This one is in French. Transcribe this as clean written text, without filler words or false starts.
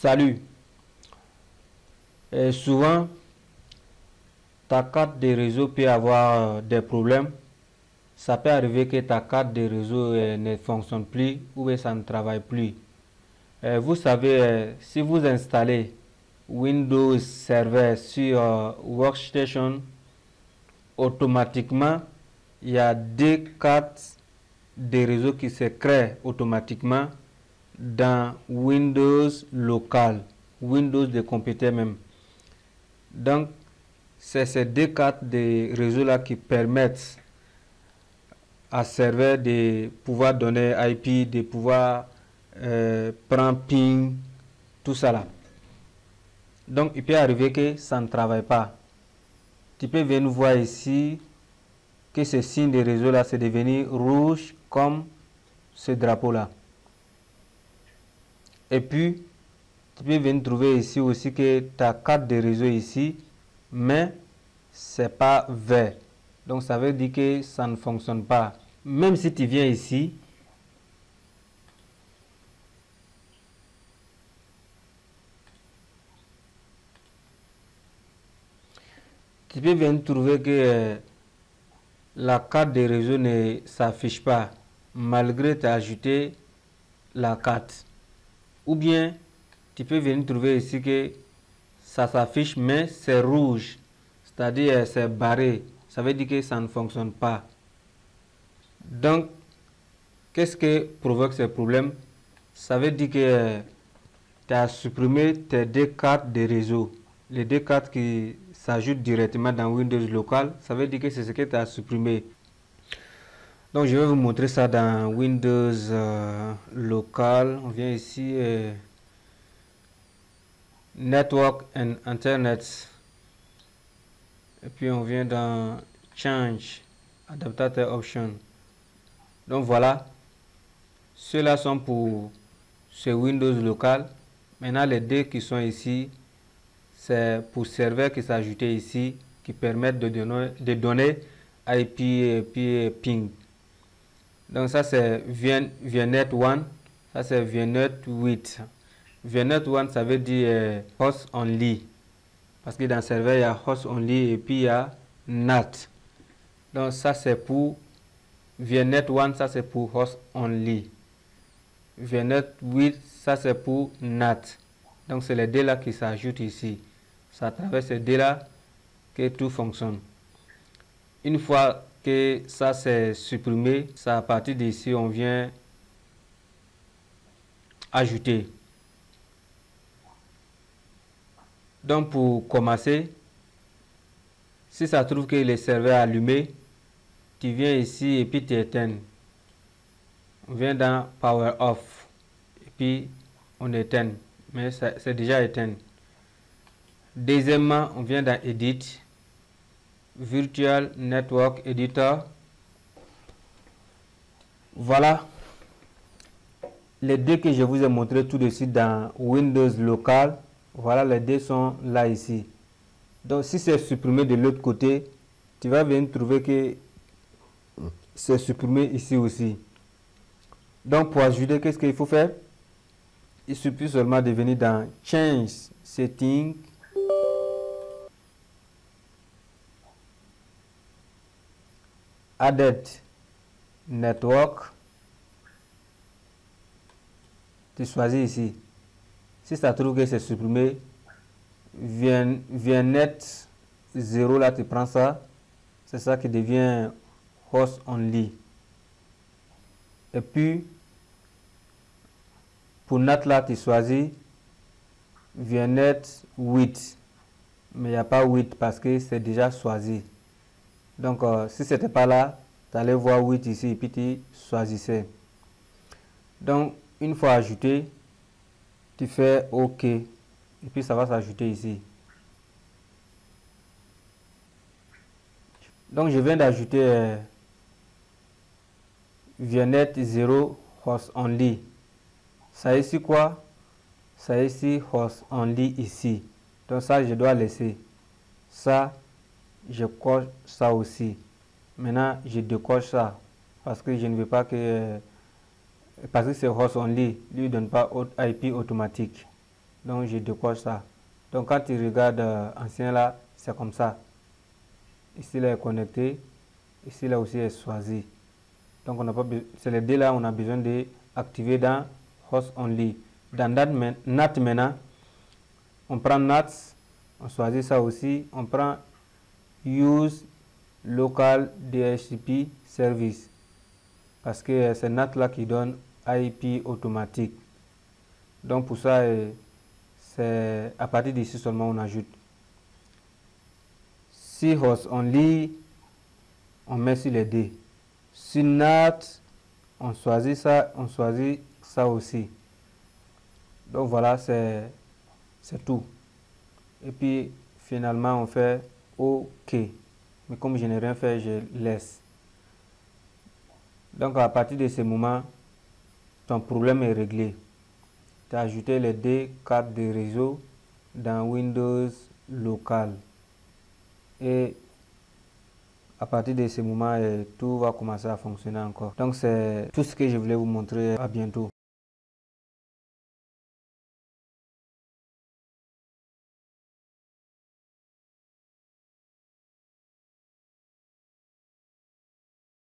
Salut. Souvent, ta carte de réseau peut avoir des problèmes. Ça peut arriver que ta carte de réseau ne fonctionne plus ou bien ça ne travaille plus. Vous savez, si vous installez Windows Server sur Workstation, automatiquement, il y a deux cartes de réseau qui se créent automatiquement dans Windows local, Windows de computer même. Donc, c'est ces deux cartes de réseau là qui permettent à serveur de pouvoir donner IP, de pouvoir prendre ping, tout ça là. Donc, il peut arriver que ça ne travaille pas. Tu peux venir voir ici que ce signe de réseau là c'est devenu rouge comme ce drapeau là. Et puis, tu peux venir trouver ici aussi que ta carte de réseau ici, mais c'est pas vert. Donc ça veut dire que ça ne fonctionne pas. Même si tu viens ici, tu peux venir trouver que la carte de réseau ne s'affiche pas malgré tu as ajouté la carte. Ou bien tu peux venir trouver ici que ça s'affiche mais c'est rouge, c'est-à-dire c'est barré. Ça veut dire que ça ne fonctionne pas. Donc, qu'est-ce que provoque ce problème? Ça veut dire que tu as supprimé tes deux cartes de réseau. Les deux cartes qui s'ajoutent directement dans Windows local, ça veut dire que c'est ce que tu as supprimé. Donc, je vais vous montrer ça dans Windows local. On vient ici, Network and Internet. Et puis, on vient dans Change, Adaptateur Option. Donc voilà, ceux-là sont pour ce Windows local. Maintenant, les deux qui sont ici, c'est pour serveur qui s'ajoutent ici, qui permettent de donner IP et puis ping. Donc ça c'est VNet 1, ça c'est VNet 8. VNet 1 ça veut dire host only. Parce que dans le serveur il y a host only et puis il y a NAT. Donc ça c'est pour VNet 1, ça c'est pour host only. VNet 8, ça c'est pour NAT. Donc c'est les deux là qui s'ajoutent ici. C'est à travers ces deux là que tout fonctionne. Une fois que ça c'est supprimé, c'est à partir d'ici on vient ajouter. Donc pour commencer, si ça trouve que le serveur est allumé, tu viens ici et puis tu éteins. On vient dans Power Off et puis on éteint, mais c'est déjà éteint. Deuxièmement, on vient dans Edit, Virtual Network Editor. Voilà les deux que je vous ai montré tout de suite dans Windows local. Voilà, les deux sont là ici. Donc si c'est supprimé de l'autre côté, tu vas venir trouver que c'est supprimé ici aussi. Donc pour ajouter, qu'est-ce qu'il faut faire? Il suffit seulement de venir dans Change Settings, Added Network, tu choisis ici. Si ça trouve que c'est supprimé, VNet 0 là, tu prends ça, c'est ça qui devient host only. Et puis pour NAT là, tu choisis VNet 8, mais il n'y a pas 8 parce que c'est déjà choisi. Donc si c'était pas là, tu allais voir 8 ici et puis tu choisissais. Donc une fois ajouté, tu fais OK et puis ça va s'ajouter ici. Donc je viens d'ajouter VNet 0 host only. Ça ici quoi? Ça ici host only ici. Donc ça je dois laisser. Ça je coche ça aussi. Maintenant je décoche ça parce que je ne veux pas que parce que c'est host only, lui donne pas IP automatique. Donc je décoche ça. Donc quand tu regardes ancien là, c'est comme ça. Ici là est connecté, ici là aussi est choisi. Donc on n'a pas c'est les deux là, on a besoin d'activer dans host only. Dans NAT maintenant, on prend NAT, on choisit ça aussi, on prend use local DHCP service parce que c'est NAT là qui donne IP automatique. Donc pour ça, c'est à partir d'ici seulement on ajoute. Si host only, on met sur les deux. Sur NAT, on choisit ça aussi. Donc voilà, c'est tout. Et puis finalement on fait OK. Mais comme je n'ai rien fait, je laisse. Donc à partir de ce moment, ton problème est réglé. Tu as ajouté les deux cartes de réseau dans Windows local. Et à partir de ce moment, tout va commencer à fonctionner encore. Donc c'est tout ce que je voulais vous montrer. À bientôt.